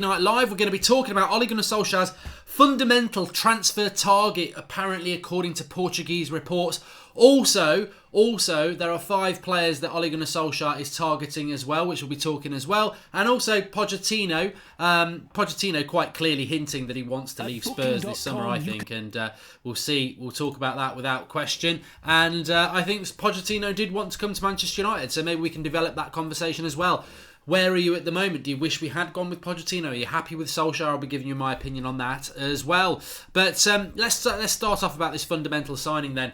Night Live, we're going to be talking about Ole Gunnar Solskjaer's fundamental transfer target, apparently according to Portuguese reports. Also, there are 5 players that Ole Gunnar Solskjaer is targeting as well, which we'll be talking as well. And also Pochettino quite clearly hinting that he wants to leave Spurs this summer, I think. And we'll see. We'll talk about that without question. And I think Pochettino did want to come to Manchester United, so maybe we can develop that conversation as well. Where are you at the moment? Do you wish we had gone with Pochettino? Are you happy with Solskjaer? I'll be giving you my opinion on that as well. But let's start off about this fundamental signing then.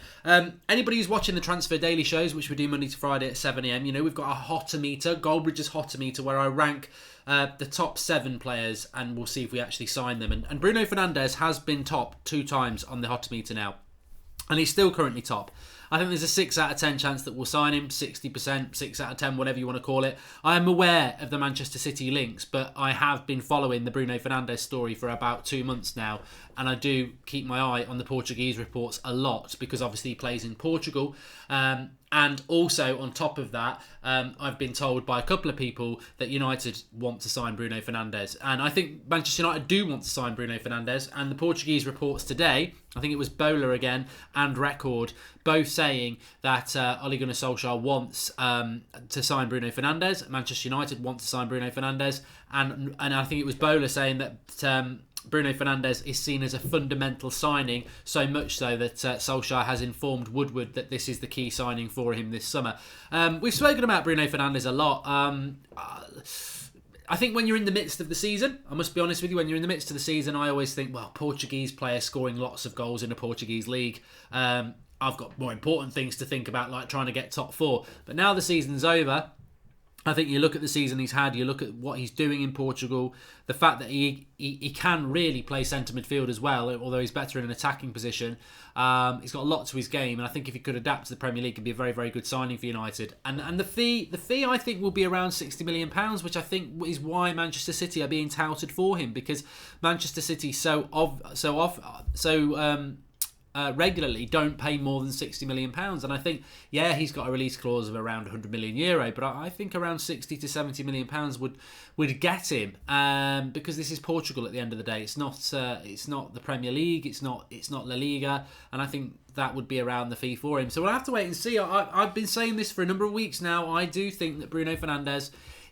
Anybody who's watching the Transfer Daily shows, which we do Monday to Friday at 7 a.m, you know, we've got a Hotometer, Goldbridge's Hotometer, where I rank the top 7 players and we'll see if we actually sign them. And Bruno Fernandes has been top 2 times on the Hotometer now. And he's still currently top. I think there's a 6 out of 10 chance that we'll sign him, 60%, 6 out of 10, whatever you want to call it. I am aware of the Manchester City links, but I have been following the Bruno Fernandes story for about 2 months now, and I do keep my eye on the Portuguese reports a lot because obviously he plays in Portugal. And also, on top of that, I've been told by a couple of people that United want to sign Bruno Fernandes. And I think Manchester United do want to sign Bruno Fernandes. And the Portuguese reports today, I think it was Bowler again and Record, both saying that Ole Gunnar Solskjaer wants to sign Bruno Fernandes. Manchester United want to sign Bruno Fernandes. And I think it was Bowler saying that Bruno Fernandes is seen as a fundamental signing, so much so that Solskjaer has informed Woodward that this is the key signing for him this summer. We've spoken about Bruno Fernandes a lot. I think when you're in the midst of the season, I must be honest with you, when you're in the midst of the season, I always think, well, Portuguese players scoring lots of goals in a Portuguese league. I've got more important things to think about, like trying to get top 4. But now the season's over, I think you look at the season he's had, you look at what he's doing in Portugal, the fact that he can really play centre midfield as well, although he's better in an attacking position. He's got a lot to his game, and I think if he could adapt to the Premier League, it'd be a very, very good signing for United. And the fee I think will be around £60 million, which I think is why Manchester City are being touted for him, because Manchester City regularly don't pay more than £60 million. And I think, yeah, he's got a release clause of around €100 million, but I think around £60 to £70 million would get him, because this is Portugal at the end of the day. It's not the Premier League, it's not La Liga, and I think that would be around the fee for him. So we'll have to wait and see. I've been saying this for a number of weeks now. I do think that Bruno Fernandes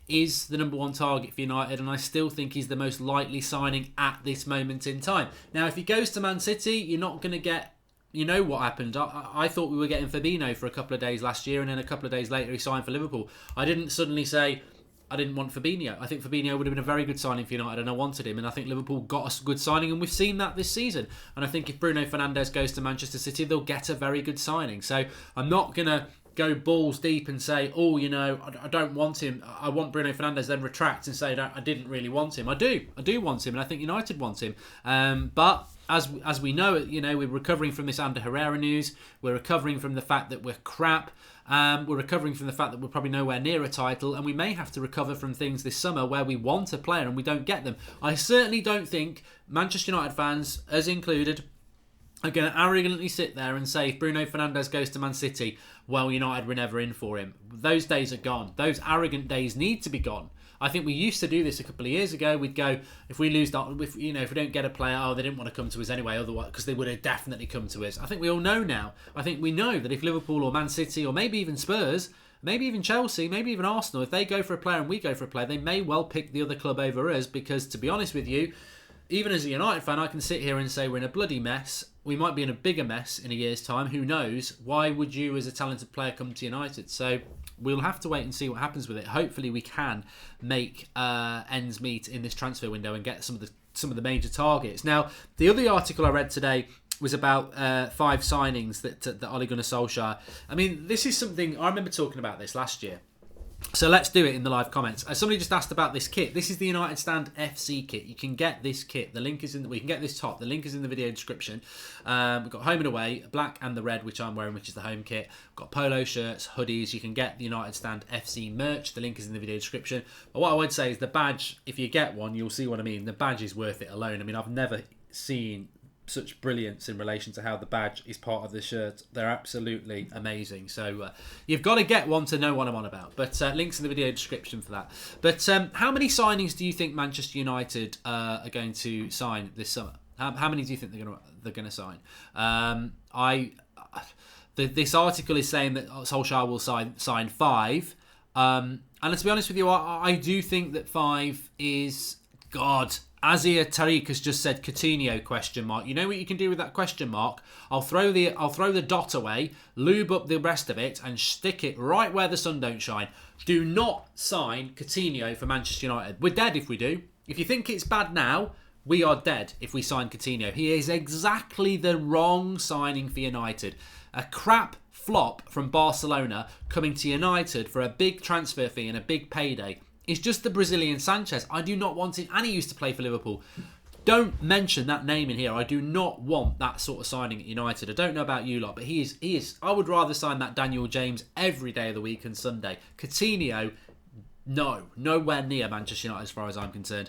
is the number 1 target for United, and I still think he's the most likely signing at this moment in time. Now, if he goes to Man City, you're not going to get... You know what happened. I thought we were getting Fabinho for a couple of days last year, and then a couple of days later he signed for Liverpool. I didn't suddenly say I didn't want Fabinho. I think Fabinho would have been a very good signing for United, and I wanted him, and I think Liverpool got a good signing, and we've seen that this season. And I think if Bruno Fernandes goes to Manchester City, they'll get a very good signing. So I'm not going to go balls deep and say, oh, you know, I don't want him. I want Bruno Fernandes, then retract and say I didn't really want him. I do want him, and I think United want him. But as we know, you know, we're recovering from this Ander Herrera news. We're recovering from the fact that we're crap. We're recovering from the fact that we're probably nowhere near a title, and we may have to recover from things this summer where we want a player and we don't get them. I certainly don't think Manchester United fans, as included, are going to arrogantly sit there and say if Bruno Fernandes goes to Man City, well, United were never in for him. Those days are gone. Those arrogant days need to be gone. I think we used to do this a couple of years ago. We'd go, if we don't get a player, they didn't want to come to us anyway, otherwise, because they would have definitely come to us. I think we all know now. I think we know that if Liverpool or Man City or maybe even Spurs, maybe even Chelsea, maybe even Arsenal, if they go for a player and we go for a player, they may well pick the other club over us, because to be honest with you, even as a United fan, I can sit here and say we're in a bloody mess. We might be in a bigger mess in a year's time. Who knows? Why would you, as a talented player, come to United? So we'll have to wait and see what happens with it. Hopefully, we can make ends meet in this transfer window and get some of the major targets. Now, the other article I read today was about 5 signings that Ole Gunnar Solskjaer. I mean, this is something I remember talking about this last year. So let's do it in the live comments. Somebody just asked about this kit. This is the United Stand FC kit. You can get this kit. The link is we can get this top. The link is in the video description. We've got home and away, black and the red, which I'm wearing, which is the home kit. We've got polo shirts, hoodies. You can get the United Stand FC merch. The link is in the video description. But what I would say is the badge, if you get one, you'll see what I mean. The badge is worth it alone. I mean, I've never seen such brilliance in relation to how the badge is part of the shirt. They're absolutely amazing. So you've got to get one to know what I'm on about. But links in the video description for that. But how many signings do you think Manchester United are going to sign this summer? How many do you think they're going to sign? This article is saying that Solskjaer will sign 5. And let's be honest with you, I do think that 5 is... God... Azir Tariq has just said Coutinho question mark. You know what you can do with that question mark? I'll throw the dot away, lube up the rest of it, and stick it right where the sun don't shine. Do not sign Coutinho for Manchester United. We're dead if we do. If you think it's bad now, we are dead if we sign Coutinho. He is exactly the wrong signing for United. A crap flop from Barcelona coming to United for a big transfer fee and a big payday. It's just the Brazilian Sanchez. I do not want him, and he used to play for Liverpool. Don't mention that name in here. I do not want that sort of signing at United. I don't know about you lot, but he is. I would rather sign that Daniel James every day of the week and Sunday. Coutinho, no, nowhere near Manchester United as far as I'm concerned.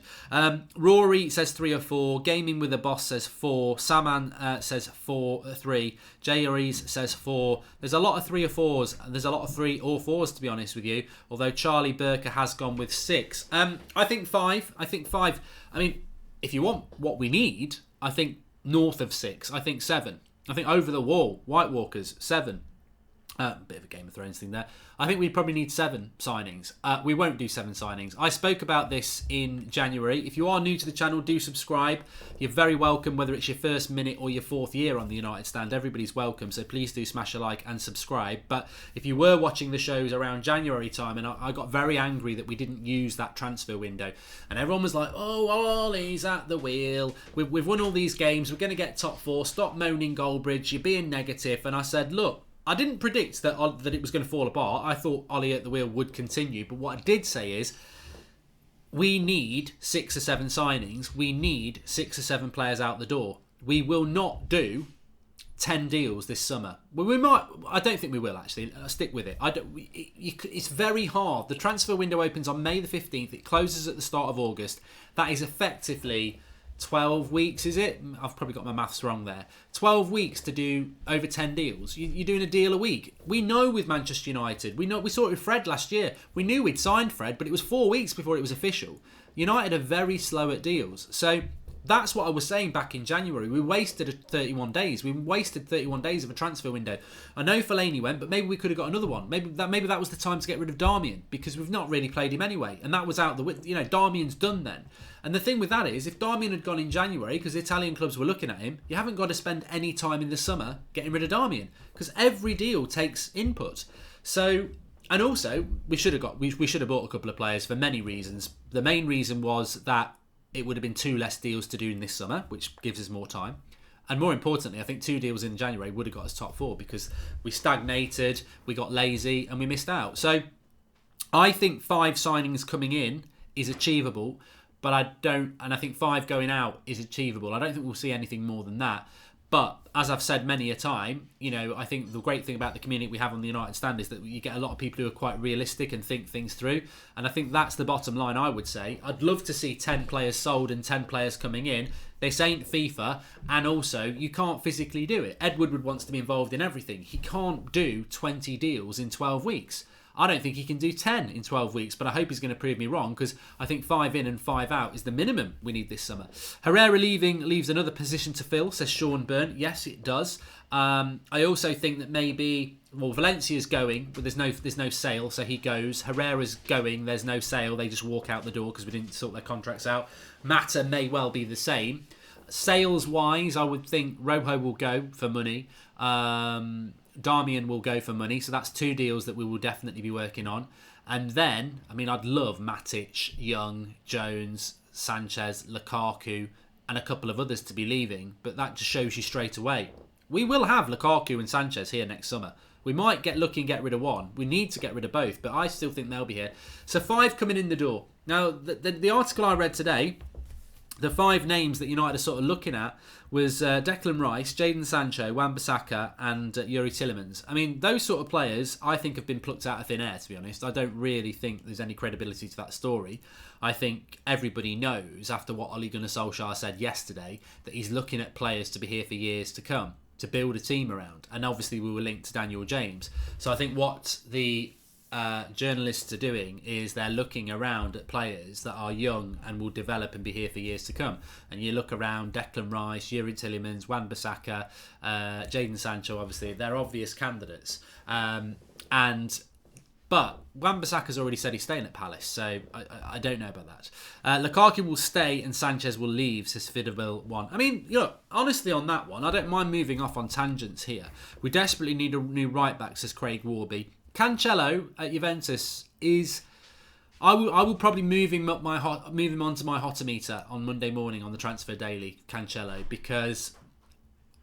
Rory says 3 or 4. Gaming with the Boss says 4. Saman says 3. JREs says 4. There's a lot of 3 or 4s. There's a lot of 3 or 4s to be honest with you. Although Charlie Burker has gone with 6. I think 5. I mean, if you want what we need, I think north of 6. I think 7. I think over the wall, White Walkers 7. Bit of a Game of Thrones thing there. I think we probably need 7 signings. We won't do 7 signings. I spoke about this in January. If you are new to the channel, do subscribe. You're very welcome, whether it's your first minute or your 4th year on the United Stand. Everybody's welcome, so please do smash a like and subscribe. But if you were watching the shows around January time, and I got very angry that we didn't use that transfer window, and everyone was like, oh, Ollie's at the wheel. We've won all these games. We're going to get top 4. Stop moaning, Goldbridge. You're being negative. And I said, look, I didn't predict that it was going to fall apart. I thought Ollie at the wheel would continue. But what I did say is we need 6 or 7 signings. We need 6 or 7 players out the door. We will not do 10 deals this summer. Well, we might. I don't think we will, actually. I'll stick with it. It's very hard. The transfer window opens on May the 15th. It closes at the start of August. That is effectively 12 weeks, is it? I've probably got my maths wrong there. 12 weeks to do over 10 deals. You're doing a deal a week. We know with Manchester United. We saw it with Fred last year. We knew we'd signed Fred, but it was 4 weeks before it was official. United are very slow at deals. So that's what I was saying back in January. We wasted 31 days. We wasted 31 days of a transfer window. I know Fellaini went, but maybe we could have got another one. Maybe that was the time to get rid of Darmian, because we've not really played him anyway. And that was out the... Darmian's done then. And the thing with that is, if Darmian had gone in January, because the Italian clubs were looking at him, you haven't got to spend any time in the summer getting rid of Darmian, because every deal takes input. So, and also, we should have bought a couple of players for many reasons. The main reason was that it would have been 2 less deals to do in this summer, which gives us more time. And more importantly, I think 2 deals in January would have got us top 4, because we stagnated, we got lazy, and we missed out. So, I think 5 signings coming in is achievable. But I think 5 going out is achievable. I don't think we'll see anything more than that. But as I've said many a time, I think the great thing about the community we have on the United Stand is that you get a lot of people who are quite realistic and think things through. And I think that's the bottom line, I would say. I'd love to see 10 players sold and 10 players coming in. This ain't FIFA, and also you can't physically do it. Ed Woodward wants to be involved in everything. He can't do 20 deals in 12 weeks. I don't think he can do 10 in 12 weeks, but I hope he's going to prove me wrong, because I think 5 in and 5 out is the minimum we need this summer. Herrera leaves another position to fill, says Sean Byrne. Yes, it does. I also think that maybe, Valencia's going, but there's no sale, so he goes. Herrera's going, there's no sale. They just walk out the door because we didn't sort their contracts out. Mata may well be the same. Sales-wise, I would think Rojo will go for money. Darmian will go for money, so that's 2 deals that we will definitely be working on. And then, I'd love Matic, Young, Jones, Sanchez, Lukaku, and a couple of others to be leaving, but that just shows you straight away. We will have Lukaku and Sanchez here next summer. We might get lucky and get rid of one. We need to get rid of both, but I still think they'll be here. So 5 coming in the door. Now, the article I read today the 5 names that United are sort of looking at was Declan Rice, Jadon Sancho, Wan-Bissaka and Yuri Tielemans. I mean, those sort of players I think have been plucked out of thin air, to be honest. I don't really think there's any credibility to that story. I think everybody knows, after what Ole Gunnar Solskjaer said yesterday, that he's looking at players to be here for years to come, to build a team around. And obviously we were linked to Daniel James. So I think what the journalists are doing is they're looking around at players that are young and will develop and be here for years to come. And you look around, Declan Rice, Yuri Tielemans, Wan-Bissaka, Jadon Sancho, obviously, they're obvious candidates. But Wan-Bissaka's already said he's staying at Palace, so I don't know about that. Lukaku will stay and Sanchez will leave, says Fidaville1. I mean, look, honestly on that one, I don't mind moving off on tangents here. We desperately need a new right-back, says Craig Warby. Cancelo at Juventus is... I will probably move him onto my hotometer on Monday morning on the Transfer Daily, Cancelo, because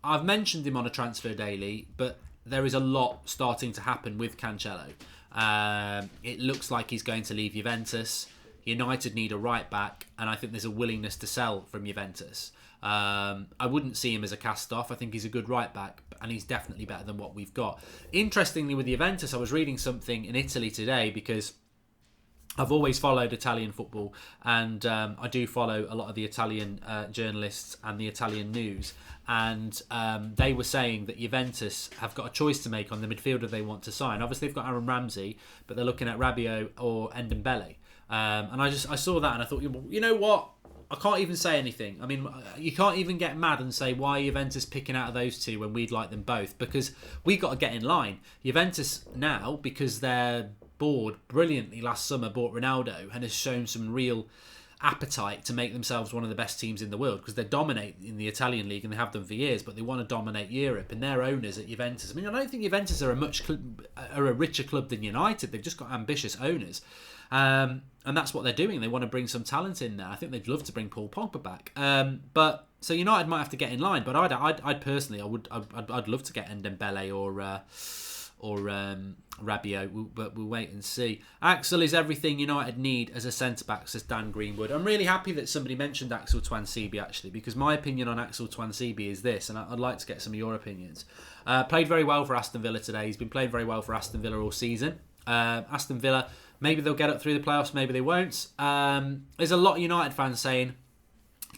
I've mentioned him on a Transfer Daily, but there is a lot starting to happen with Cancelo. It looks like he's going to leave Juventus. United need a right back, and I think there's a willingness to sell from Juventus. I wouldn't see him as a cast-off. I think he's a good right back, and he's definitely better than what we've got. Interestingly, with Juventus, I was reading something in Italy today, because I've always followed Italian football, and I do follow a lot of the Italian journalists and the Italian news, and they were saying that Juventus have got a choice to make on the midfielder they want to sign. Obviously they've got Aaron Ramsey, but they're looking at Rabiot or Ndombele, and I saw that and I thought, you know what, I can't even say anything. I mean, you can't even get mad and say, why are Juventus picking out of those two when we'd like them both? Because we got to get in line. Juventus now, because they're board brilliantly last summer, bought Ronaldo and has shown some real appetite to make themselves one of the best teams in the world, because they dominate in the Italian league and they have done for years, but they want to dominate Europe, and their owners at Juventus, I mean, I don't think Juventus are a richer club than United. They've just got ambitious owners, and that's what they're doing. They want to bring some talent in there. I think they'd love to bring Paul Pogba back, but so United might have to get in line, but I'd personally, I'd love to get Ndombele or Rabiot, but we'll wait and see. Axel is everything United need as a centre-back, says Dan Greenwood. I'm really happy that somebody mentioned Axel Tuanzebe, actually, because my opinion on Axel Tuanzebe is this, and I'd like to get some of your opinions. Played very well for Aston Villa today. He's been playing very well for Aston Villa all season. Aston Villa, maybe they'll get up through the playoffs, maybe they won't. There's a lot of United fans saying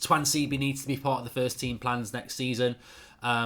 Tuanzebe needs to be part of the first team plans next season.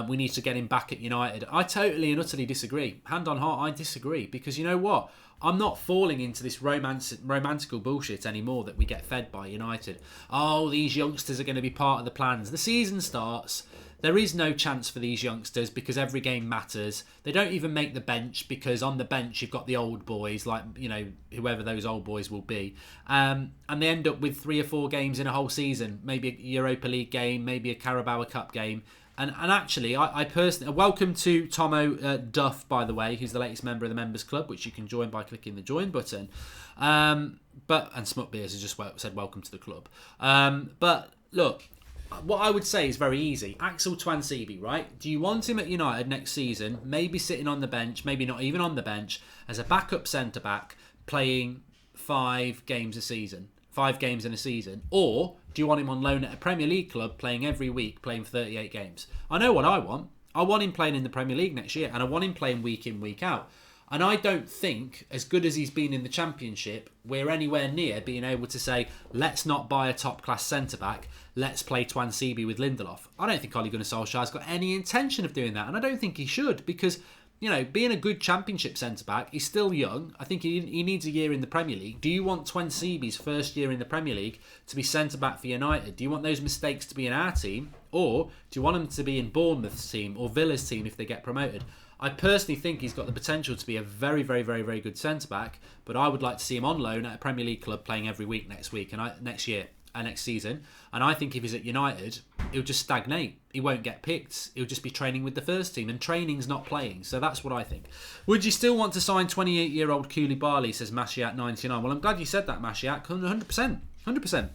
We need to get him back at United. I totally and utterly disagree. Hand on heart, I disagree. Because you know what? I'm not falling into this romantical bullshit anymore that we get fed by United. Oh, these youngsters are going to be part of the plans. The season starts. There is no chance for these youngsters because every game matters. They don't even make the bench because on the bench you've got the old boys, like, you know, whoever those old boys will be. And they end up with 3 or 4 games in a whole season. Maybe a Europa League game, maybe a Carabao Cup game. And actually, I personally... Welcome to Tomo Duff, by the way, who's the latest member of the Members Club, which you can join by clicking the join button. And Smut Beers has just said welcome to the club. But look, what I would say is very easy. Axel Tuanzebe, right? Do you want him at United next season, maybe sitting on the bench, maybe not even on the bench, as a backup centre-back, playing 5 games a season? 5 games in a season? Or do you want him on loan at a Premier League club, playing every week, playing for 38 games? I know what I want. I want him playing in the Premier League next year, and I want him playing week in, week out. And I don't think, as good as he's been in the Championship, we're anywhere near being able to say, let's not buy a top-class centre-back, let's play Tuanzebe with Lindelof. I don't think Ole Gunnar Solskjaer's got any intention of doing that, and I don't think he should, because, you know, being a good Championship centre-back, he's still young. I think he needs a year in the Premier League. Do you want Tuanzebe's first year in the Premier League to be centre-back for United? Do you want those mistakes to be in our team? Or do you want him to be in Bournemouth's team or Villa's team if they get promoted? I personally think he's got the potential to be a very, very, very, very good centre-back, but I would like to see him on loan at a Premier League club playing every week next season. And I think if he's at United, he'll just stagnate. He won't get picked. He'll just be training with the first team, and training's not playing. So that's what I think. Would you still want to sign 28-year-old Koulibaly, says Mashiat99? Well, I'm glad you said that, Mashiat. 100%.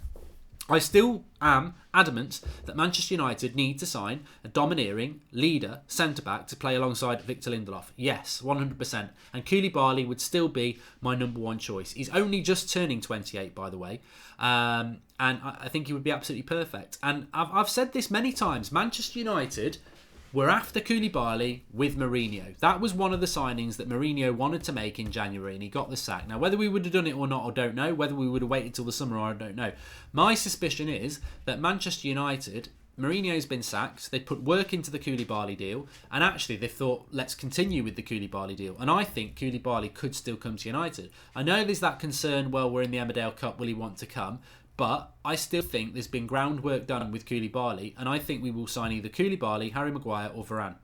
I still am adamant that Manchester United need to sign a domineering leader centre-back to play alongside Victor Lindelof. Yes, 100%. And Koulibaly would still be my number one choice. He's only just turning 28, by the way. And I think he would be absolutely perfect. And I've said this many times. Manchester United were after Koulibaly with Mourinho. That was one of the signings that Mourinho wanted to make in January, and he got the sack. Now, whether we would have done it or not, I don't know. Whether we would have waited till the summer, I don't know. My suspicion is that Manchester United, Mourinho's been sacked. They put work into the Koulibaly deal, and actually they thought, let's continue with the Koulibaly deal. And I think Koulibaly could still come to United. I know there's that concern, well, we're in the Emmerdale Cup, will he want to come? But I still think there's been groundwork done with Koulibaly, and I think we will sign either Koulibaly, Harry Maguire or Varane.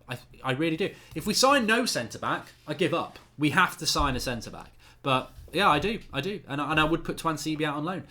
I really do. If we sign no centre-back, I give up. We have to sign a centre-back. But yeah, I do. And I would put Twan Seaby out on loan.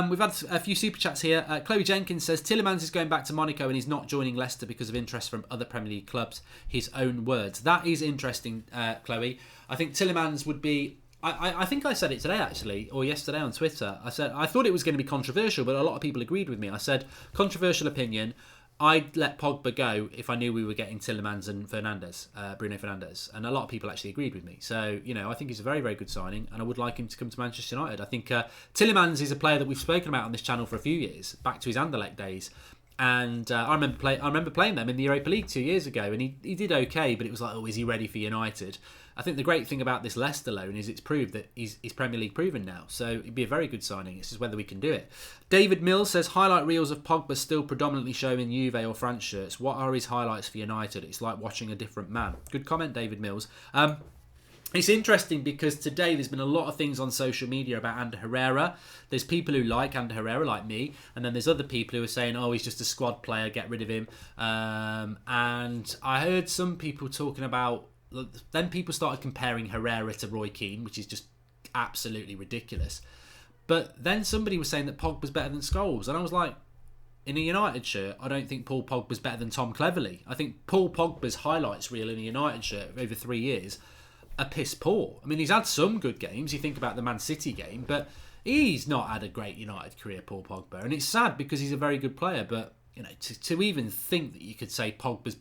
We've had a few super chats here. Chloe Jenkins says, Tielemans is going back to Monaco and he's not joining Leicester because of interest from other Premier League clubs. His own words. That is interesting, Chloe. I think Tielemans would be... I think I said it today, actually, or yesterday on Twitter. I said I thought it was going to be controversial, but a lot of people agreed with me. I said, controversial opinion, I'd let Pogba go if I knew we were getting Tielemans and Fernandes, Bruno Fernandes. And a lot of people actually agreed with me. So, I think he's a very, very good signing, and I would like him to come to Manchester United. I think Tielemans is a player that we've spoken about on this channel for a few years, back to his Anderlecht days. And I remember playing them in the Europa League 2 years ago, and he did okay, but it was like, oh, is he ready for United? I think the great thing about this Leicester loan is it's proved that he's Premier League proven now, so it'd be a very good signing. It's just whether we can do it. David Mills says, highlight reels of Pogba still predominantly showing Juve or France shirts. What are his highlights for United? It's like watching a different man. Good comment, David Mills. It's interesting because today there's been a lot of things on social media about Ander Herrera. There's people who like Ander Herrera, like me, and then there's other people who are saying, oh, he's just a squad player, get rid of him. And I heard some people talking about... Then people started comparing Herrera to Roy Keane, which is just absolutely ridiculous. But then somebody was saying that Pogba's better than Scholes, and I was like, in a United shirt, I don't think Paul Pogba's better than Tom Cleverley. I think Paul Pogba's highlights reel in a United shirt over 3 years are piss poor. I mean, he's had some good games. You think about the Man City game, but he's not had a great United career, Paul Pogba. And it's sad because he's a very good player, but to even think that you could say Pogba's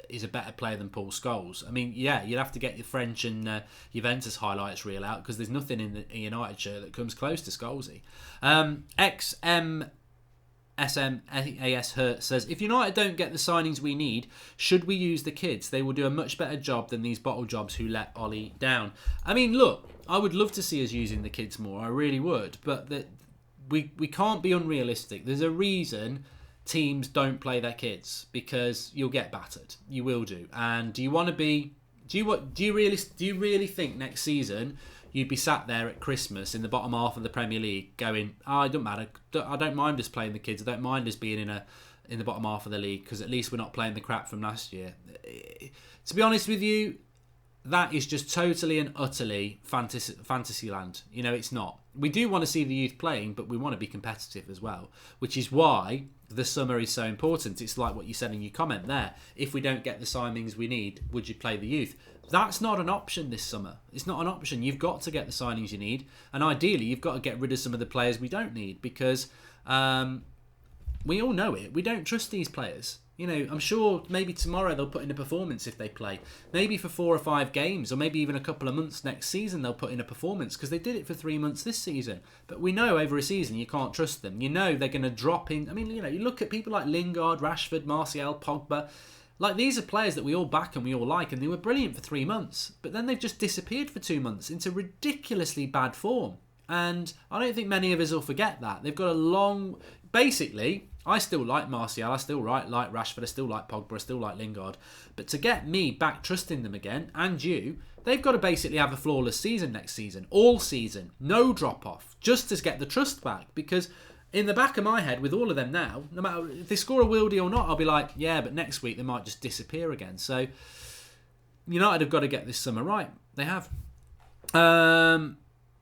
is a better player than Paul Scholes. I mean, yeah, you'd have to get your French and Juventus highlights reel out because there's nothing in the United shirt that comes close to Scholesy. SMAS Hurt says, if United don't get the signings we need, should we use the kids? They will do a much better job than these bottle jobs who let Ollie down. I mean, look, I would love to see us using the kids more. I really would. But we can't be unrealistic. There's a reason teams don't play their kids, because you'll get battered. You will do. And do you want to be... Do you really think next season you'd be sat there at Christmas in the bottom half of the Premier League going, oh, it doesn't matter. I don't mind us playing the kids. I don't mind us being in the bottom half of the league because at least we're not playing the crap from last year. To be honest with you, that is just totally and utterly fantasy land. It's not. We do want to see the youth playing, but we want to be competitive as well, which is why the summer is so important. It's like what you said in your comment there. If we don't get the signings we need, would you play the youth? That's not an option this summer. It's not an option. You've got to get the signings you need, and ideally you've got to get rid of some of the players we don't need, because we all know it. We don't trust these players. I'm sure maybe tomorrow they'll put in a performance if they play. Maybe for 4 or 5 games, or maybe even a couple of months next season they'll put in a performance, because they did it for 3 months this season. But we know over a season you can't trust them. They're going to drop in. I mean, you look at people like Lingard, Rashford, Martial, Pogba. Like, these are players that we all back and we all like, and they were brilliant for 3 months. But then they've just disappeared for 2 months into ridiculously bad form. And I don't think many of us will forget that. They've got a long... Basically, I still like Martial, I still like Rashford, I still like Pogba, I still like Lingard. But to get me back trusting them again, and you, they've got to basically have a flawless season next season. All season. No drop-off. Just to get the trust back. Because in the back of my head, with all of them now, no matter if they score a worldie or not, I'll be like, yeah, but next week they might just disappear again. So United have got to get this summer right. They have.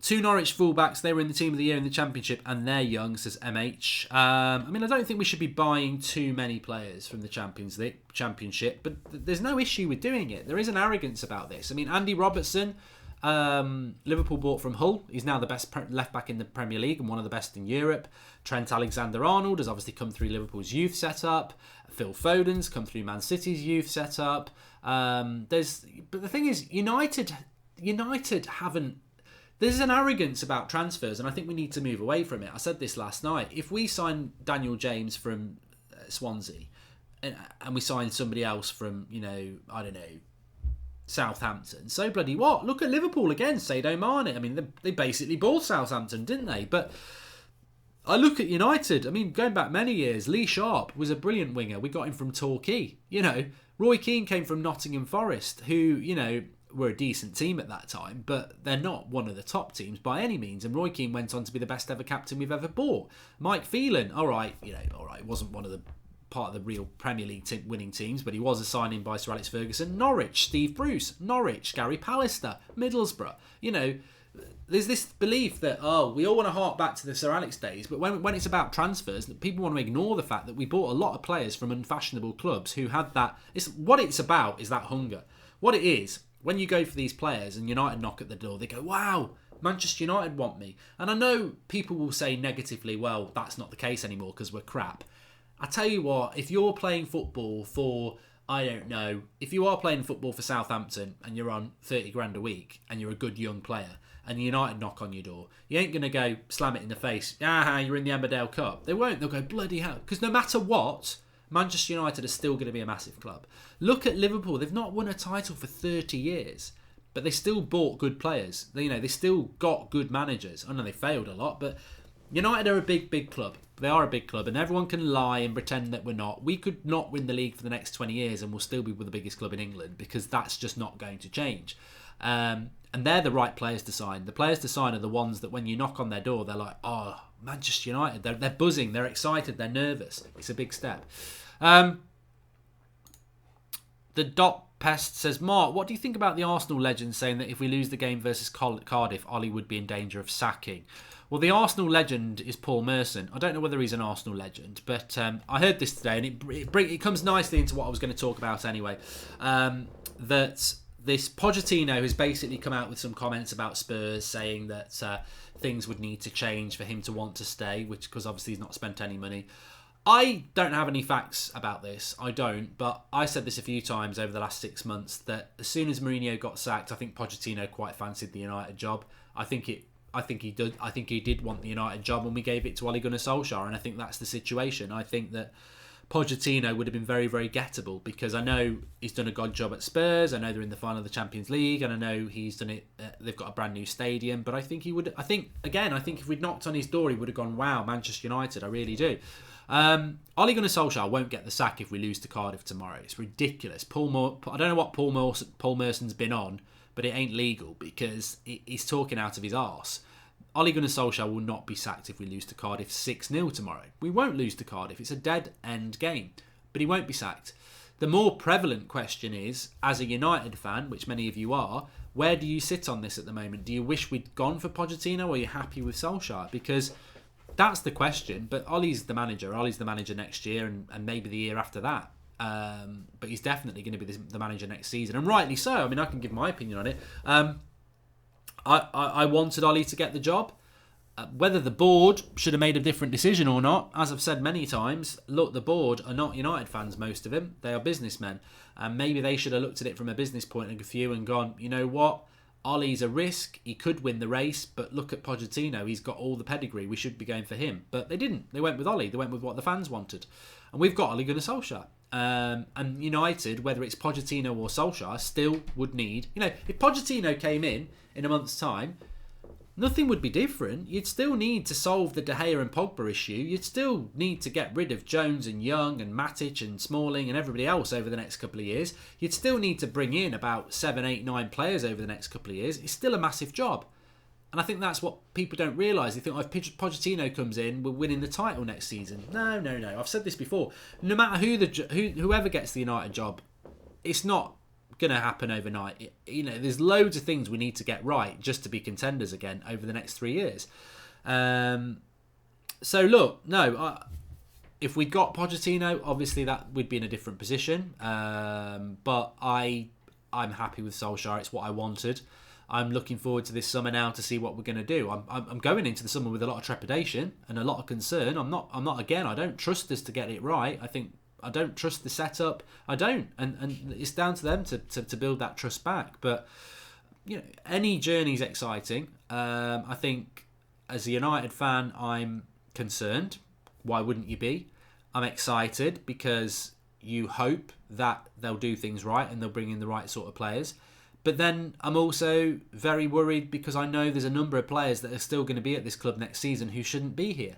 2 Norwich fullbacks, they were in the team of the year in the Championship, and they're young, says MH. I don't think we should be buying too many players from the Championship, but there's no issue with doing it. There is an arrogance about this. Andy Robertson, Liverpool bought from Hull. He's now the best left back in the Premier League and one of the best in Europe. Trent Alexander-Arnold has obviously come through Liverpool's youth setup. Phil Foden's come through Man City's youth setup. But the thing is, United haven't. There's an arrogance about transfers, and I think we need to move away from it. I said this last night. If we sign Daniel James from Swansea, and we sign somebody else from, I don't know, Southampton, so bloody what? Look at Liverpool again, Sadio Mane. I mean, they basically bought Southampton, didn't they? But I look at United. I mean, going back many years, Lee Sharp was a brilliant winger. We got him from Torquay. Roy Keane came from Nottingham Forest, who, were a decent team at that time, but they're not one of the top teams by any means. And Roy Keane went on to be the best ever captain we've ever bought. Mike Phelan, all right, wasn't one of the part of the real Premier League winning teams, but he was a signing by Sir Alex Ferguson. Norwich, Steve Bruce. Norwich, Gary Pallister. Middlesbrough. There's this belief that, we all want to hark back to the Sir Alex days, but when it's about transfers, people want to ignore the fact that we bought a lot of players from unfashionable clubs who had that. What it's about is that hunger. What it is, when you go for these players and United knock at the door, they go, wow, Manchester United want me. And I know people will say negatively, well, that's not the case anymore because we're crap. I tell you what, if you're playing football for, I don't know, if you are playing football for Southampton and you're on 30 grand a week and you're a good young player and United knock on your door, you ain't going to go slam it in the face, you're in the Emmerdale Cup. They won't. They'll go, bloody hell. Because no matter what, Manchester United is still going to be a massive club. Look at Liverpool. They've not won a title for 30 years, but they still bought good players. They still got good managers. I know they failed a lot, but United are a big, big club. They are a big club, and everyone can lie and pretend that we're not. We could not win the league for the next 20 years and we'll still be the biggest club in England because that's just not going to change. And they're the right players to sign. The players to sign are the ones that when you knock on their door, they're like, oh, Manchester United. They're buzzing, they're excited, they're nervous. It's a big step. The Dot Pest says, Mark, what do you think about the Arsenal legend saying that if we lose the game versus Cardiff, Ollie would be in danger of sacking? Well, the Arsenal legend is Paul Merson. I don't know whether he's an Arsenal legend, but I heard this today, and it comes nicely into what I was going to talk about anyway. That this Pochettino has basically come out with some comments about Spurs, saying that things would need to change for him to want to stay, which because obviously he's not spent any money. I don't have any facts about this. I don't, but I said this a few times over the last 6 months that as soon as Mourinho got sacked, I think Pochettino quite fancied the United job. I think he did want the United job when we gave it to Ole Gunnar Solskjaer, and I think that's the situation. I think that Pochettino would have been very, very gettable because I know he's done a good job at Spurs. I know they're in the final of the Champions League, and I know he's done it. They've got a brand new stadium, but I think he would. I think if we'd knocked on his door, he would have gone, "Wow, Manchester United." I really do. Ole Gunnar Solskjaer won't get the sack if we lose to Cardiff tomorrow. It's ridiculous. I don't know what Paul Merson's been on, but it ain't legal because he's talking out of his arse. Ole Gunnar Solskjaer will not be sacked if we lose to Cardiff 6-0 tomorrow. We won't lose to Cardiff. It's a dead-end game. But he won't be sacked. The more prevalent question is, as a United fan, which many of you are, where do you sit on this at the moment? Do you wish we'd gone for Pochettino or are you happy with Solskjaer? Because that's the question. But Ole's the manager. Ole's the manager next year and maybe the year after that. But he's definitely going to be the manager next season. And rightly so. I mean, I can give my opinion on it. I wanted Ollie to get the job. Whether the board should have made a different decision or not, as I've said many times, look, the board are not United fans, most of them. They are businessmen. And maybe they should have looked at it from a business point of view and gone, you know what? Ollie's a risk. He could win the race, but look at Pochettino. He's got all the pedigree. We should be going for him. But they didn't. They went with Ollie. They went with what the fans wanted. And we've got Ole Gunnar Solskjaer. And United, whether it's Pochettino or Solskjaer, still would need... if Pochettino came in a month's time, nothing would be different. You'd still need to solve the De Gea and Pogba issue. You'd still need to get rid of Jones and Young and Matic and Smalling and everybody else over the next couple of years. You'd still need to bring in about 7, 8, 9 players over the next couple of years. It's still a massive job. And I think that's what people don't realise. They think, if Pochettino comes in, we're winning the title next season. No. I've said this before. No matter whoever gets the United job, it's not going to happen overnight. There's loads of things we need to get right just to be contenders again over the next 3 years. So look, if we got Pochettino, obviously that would be in a different position. But I'm happy with Solskjaer. It's what I wanted. I'm looking forward to this summer now to see what we're going to do. I'm going into the summer with a lot of trepidation and a lot of concern. I'm not again. I don't trust us to get it right. I don't trust the setup. I don't, and it's down to them to build that trust back. But any journey's exciting. I think as a United fan, I'm concerned. Why wouldn't you be? I'm excited because you hope that they'll do things right and they'll bring in the right sort of players. But then I'm also very worried because I know there's a number of players that are still going to be at this club next season who shouldn't be here.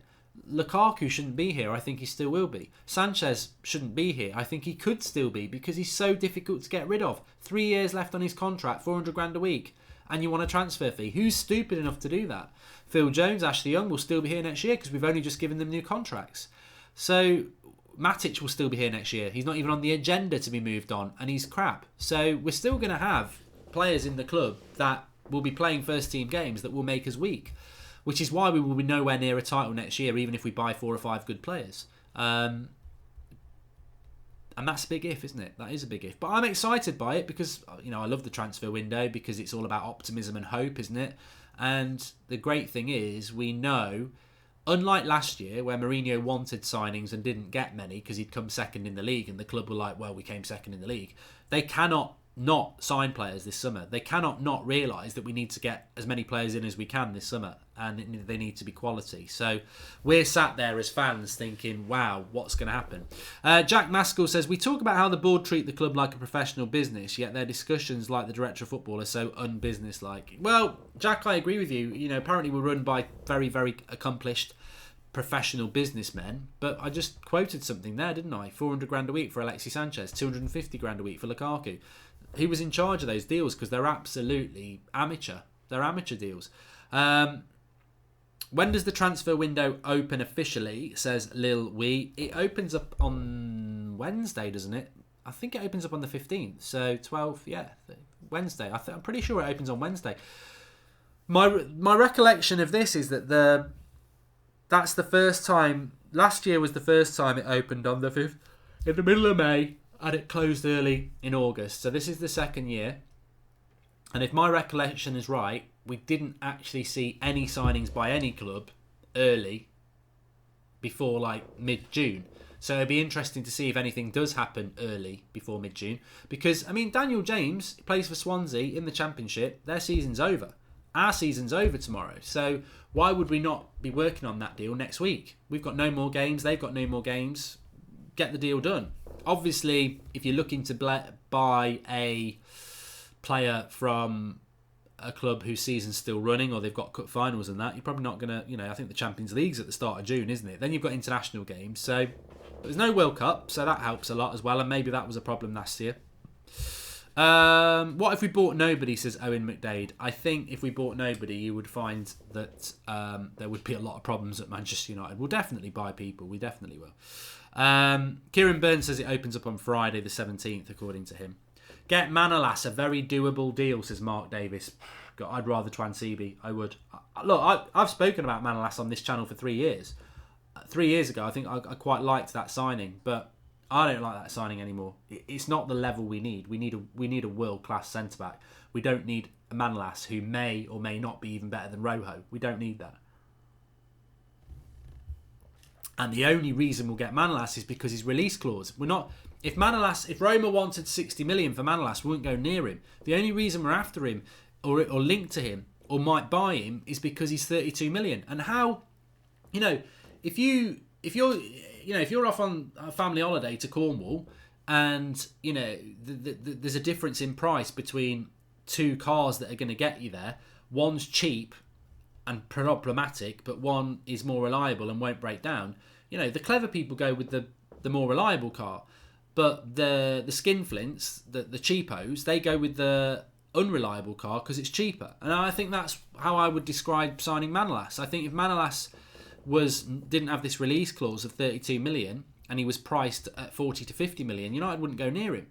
Lukaku shouldn't be here. I think he still will be. Sanchez shouldn't be here. I think he could still be because he's so difficult to get rid of. 3 years left on his contract, 400 grand a week, and you want a transfer fee. Who's stupid enough to do that? Phil Jones, Ashley Young will still be here next year because we've only just given them new contracts. So Matic will still be here next year. He's not even on the agenda to be moved on, and he's crap. So we're still going to have players in the club that will be playing first team games that will make us weak, which is why we will be nowhere near a title next year, even if we buy 4 or 5 good players. And that's a big if, isn't it? That is a big if. But I'm excited by it because I love the transfer window because it's all about optimism and hope, isn't it? And the great thing is we know, unlike last year where Mourinho wanted signings and didn't get many because he'd come second in the league and the club were like, well, we came second in the league. They cannot not sign players this summer. They cannot not realise that we need to get as many players in as we can this summer, and they need to be quality. So we're sat there as fans thinking, wow, what's going to happen? Jack Maskell says, we talk about how the board treat the club like a professional business, yet their discussions like the director of football are so unbusinesslike. Well, Jack, I agree with you. Apparently we're run by very, very accomplished professional businessmen, but I just quoted something there, didn't I? 400 grand a week for Alexis Sanchez, 250 grand a week for Lukaku. He was in charge of those deals because they're absolutely amateur. They're amateur deals. When does the transfer window open officially, says Lil Wee? It opens up on Wednesday, doesn't it? I think it opens up on the 15th. So 12th, Wednesday. I'm pretty sure it opens on Wednesday. My recollection of this is that that's the first time. Last year was the first time it opened on the 5th, in the middle of May, and it closed early in August. So this is the second year. And if my recollection is right, we didn't actually see any signings by any club early before like mid-June. So it'd be interesting to see if anything does happen early before mid-June. Because, Daniel James plays for Swansea in the Championship. Their season's over. Our season's over tomorrow. So why would we not be working on that deal next week? We've got no more games. They've got no more games. Get the deal done. Obviously, if you're looking to buy a player from a club whose season's still running or they've got cup finals and that, you're probably not going to, I think the Champions League's at the start of June, isn't it? Then you've got international games. So there's no World Cup, so that helps a lot as well. And maybe that was a problem last year. What if we bought nobody, says Owen McDade. I think if we bought nobody, you would find that there would be a lot of problems at Manchester United. We'll definitely buy people. We definitely will. Kieran Burns says it opens up on Friday the 17th, according to him. Get Manolas, a very doable deal, says Mark Davis. God, I'd rather Twansibi. I would. Look, I've spoken about Manolas on this channel for 3 years. 3 years ago, I think I quite liked that signing, but I don't like that signing anymore. It's not the level we need. We need a world-class centre-back. We don't need a Manolas who may or may not be even better than Rojo. We don't need that. And the only reason we'll get Manolas is because his release clause. We're not. If Roma wanted 60 million for Manolas, we wouldn't go near him. The only reason we're after him, or linked to him, or might buy him, is because he's 32 million. And how, if you're off on a family holiday to Cornwall, and there's a difference in price between two cars that are going to get you there. One's cheap and problematic, but one is more reliable and won't break down. The clever people go with the more reliable car, but the skinflints, the cheapos, they go with the unreliable car because it's cheaper. And I think that's how I would describe signing Manolas. I think if Manolas didn't have this release clause of 32 million and he was priced at 40 to 50 million, United wouldn't go near him.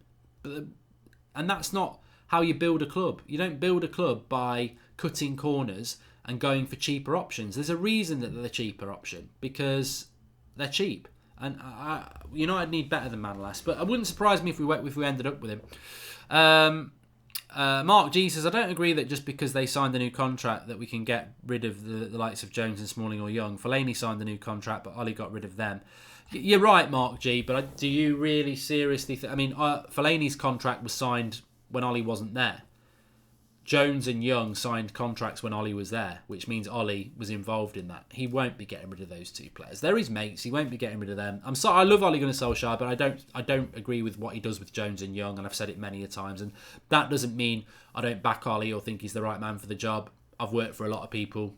And that's not how you build a club. You don't build a club by cutting corners and going for cheaper options. There's a reason that they're the cheaper option, because they're cheap. And United need better than Manolas, but it wouldn't surprise me if we ended up with him. Mark G says, I don't agree that just because they signed a new contract that we can get rid of the likes of Jones and Smalling or Young. Fellaini signed a new contract, but Ollie got rid of them. You're right, Mark G, but do you really seriously Fellaini's contract was signed when Ollie wasn't there. Jones and Young signed contracts when Ollie was there, which means Ollie was involved in that. He won't be getting rid of those two players. They're his mates. He won't be getting rid of them. I'm sorry. I love Ole Gunnar Solskjaer, but I don't agree with what he does with Jones and Young, and I've said it many a times. And that doesn't mean I don't back Ollie or think he's the right man for the job. I've worked for a lot of people.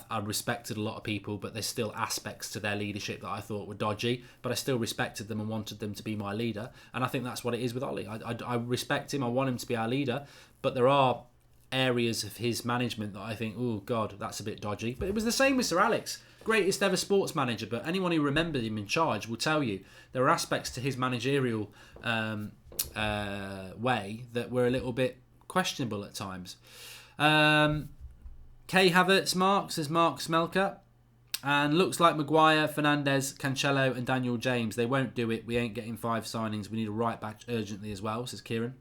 I respected a lot of people, but there's still aspects to their leadership that I thought were dodgy, but I still respected them and wanted them to be my leader. And I think that's what it is with Ollie. I respect him. I want him to be our leader, but there are areas of his management that I think, oh God, that's a bit dodgy. But it was the same with Sir Alex, greatest ever sports manager, but anyone who remembered him in charge will tell you there are aspects to his managerial way that were a little bit questionable at times. K Havertz Mark says Mark Smelka, and looks like Maguire, Fernandes, Cancelo and Daniel James. They won't do it. We ain't getting 5 signings. We need a right back urgently as well, says Kieran.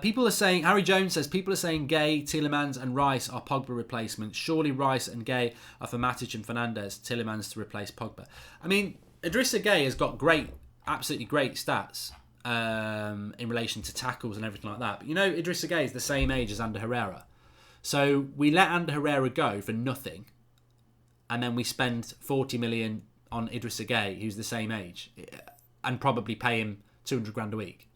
People are saying, Harry Jones says, people are saying Gay, Tielemans and Rice are Pogba replacements. Surely Rice and Gay are for Matic and Fernandes, Tielemans to replace Pogba. I mean, Idrissa Gay has got absolutely great stats in relation to tackles and everything like that. But you know, Idrissa Gay is the same age as Ander Herrera. So we let Ander Herrera go for nothing, and then we spend 40 million on Idrissa Gay, who's the same age, and probably pay him 200 grand a week.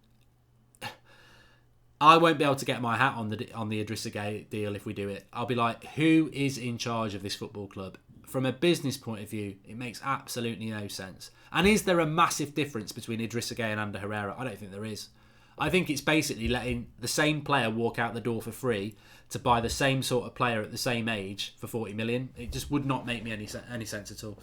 I won't be able to get my hat on the Idrissa Gay deal if we do it. I'll be like, who is in charge of this football club? From a business point of view, it makes absolutely no sense. And is there a massive difference between Idrissa Gay and Ander Herrera? I don't think there is. I think it's basically letting the same player walk out the door for free to buy the same sort of player at the same age for 40 million. It just would not make me any sense at all.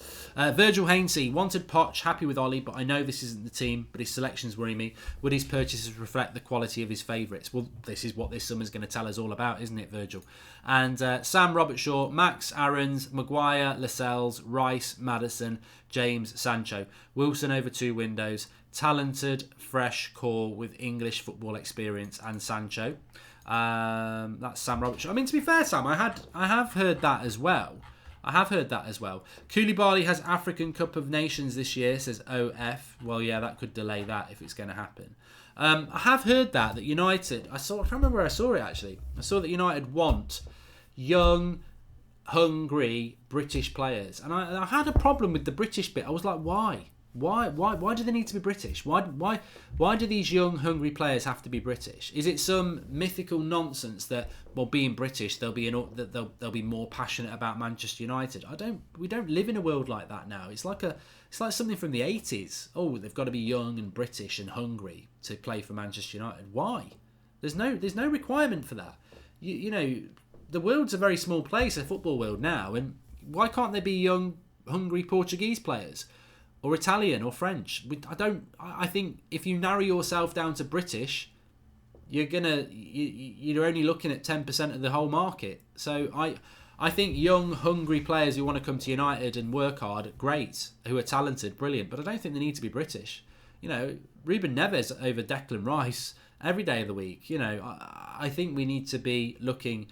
Virgil Hainsey wanted Poch, happy with Ollie, but I know this isn't the team, but his selections worry me. Would his purchases reflect the quality of his favourites? Well, this is what this summer's going to tell us all about, isn't it, Virgil? And Sam Robertshaw, Max Aarons, Maguire, Lascelles, Rice, Maddison, James, Sancho. Wilson over 2 windows. Talented, fresh core with English football experience and Sancho. That's Sam Roberts. I mean, to be fair, Sam, I have heard that as well. Koulibaly has African Cup of Nations this year, says OF. Well, yeah, that could delay that if it's going to happen. I have heard that United, I can't remember where I saw it actually. I saw that United want young, hungry British players. And I had a problem with the British bit. I was like, why? Why do they need to be British? Why do these young, hungry players have to be British? Is it some mythical nonsense that, well, being British, they'll be more passionate about Manchester United? We don't live in a world like that now. It's like something from the 80s. Oh, they've got to be young and British and hungry to play for Manchester United. Why? There's no requirement for that. You know, the world's a very small place, a football world now, and why can't there be young, hungry Portuguese players? Or Italian or French. I think if you narrow yourself down to British, you're only looking at 10% of the whole market. So I think young, hungry players who want to come to United and work hard, great. Who are talented, brilliant. But I don't think they need to be British. You know, Ruben Neves over Declan Rice every day of the week. You know, I think we need to be looking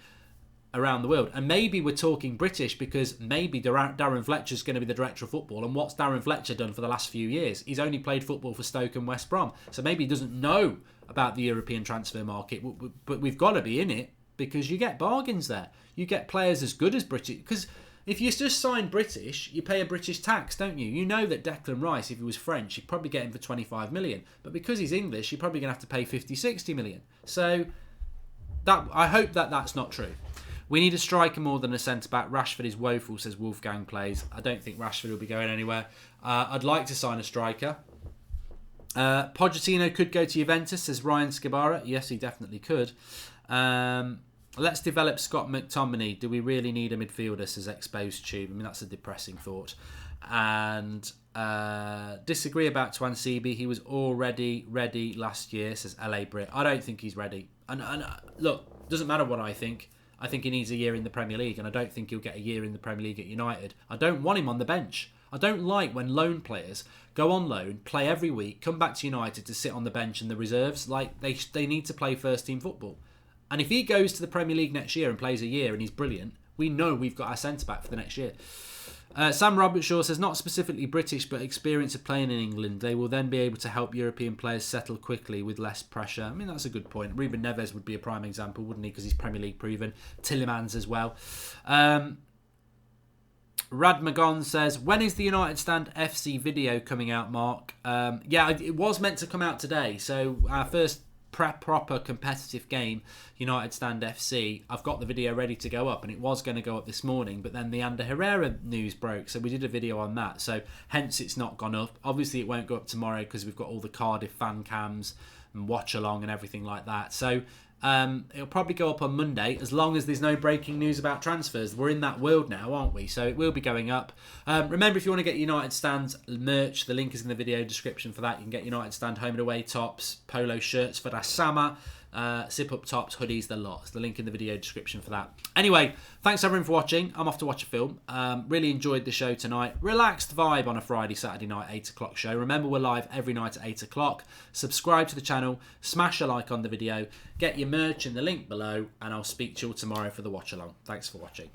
around the world. And maybe we're talking British because maybe Darren Fletcher's going to be the director of football, and what's Darren Fletcher done for the last few years? He's only played football for Stoke and West Brom, so maybe he doesn't know about the European transfer market, but we've got to be in it because you get bargains there. You get players as good as British, because if you just sign British, you pay a British tax, don't you? You know that Declan Rice, if he was French, you'd probably get him for 25 million, but because he's English, you're probably going to have to pay 50, 60 million. So I hope that that's not true. We need a striker more than a centre-back. Rashford is woeful, says Wolfgang Plays. I don't think Rashford will be going anywhere. I'd like to sign a striker. Pochettino could go to Juventus, says Ryan Skibara. Yes, he definitely could. Let's develop Scott McTominay. Do we really need a midfielder, says Exposed Tube? I mean, that's a depressing thought. And disagree about Twansibi. He was already ready last year, says LA Brit. I don't think he's ready. And look, doesn't matter what I think. I think he needs a year in the Premier League, and I don't think he'll get a year in the Premier League at United. I don't want him on the bench. I don't like when loan players go on loan, play every week, come back to United to sit on the bench in the reserves. Like, they need to play first-team football. And if he goes to the Premier League next year and plays a year and he's brilliant, we know we've got our centre-back for the next year. Sam Robertshaw says, not specifically British, but experience of playing in England. They will then be able to help European players settle quickly with less pressure. I mean, that's a good point. Ruben Neves would be a prime example, wouldn't he? Because he's Premier League proven. Tillemans as well. Rad Magon says, when is the United Stand FC video coming out, Mark? Yeah, it was meant to come out today. So our first proper competitive game, United Stand FC, I've got the video ready to go up, and it was going to go up this morning, but then the Ander Herrera news broke, so we did a video on that, so hence it's not gone up. Obviously it won't go up tomorrow because we've got all the Cardiff fan cams and watch along and everything like that, so it'll probably go up on Monday, as long as there's no breaking news about transfers. We're in that world now, aren't we? So it will be going up. Remember, if you want to get United Stand merch, the link is in the video description for that. You can get United Stand home and away tops, polo shirts for Sama, zip-up tops, hoodies, the lots. The link in the video description for that. Anyway, thanks everyone for watching. I'm off to watch a film. Really enjoyed the show tonight. Relaxed vibe on a Friday, Saturday night, 8 o'clock show. Remember, we're live every night at 8 o'clock. Subscribe to the channel. Smash a like on the video. Get your merch in the link below. And I'll speak to you all tomorrow for the watch along. Thanks for watching.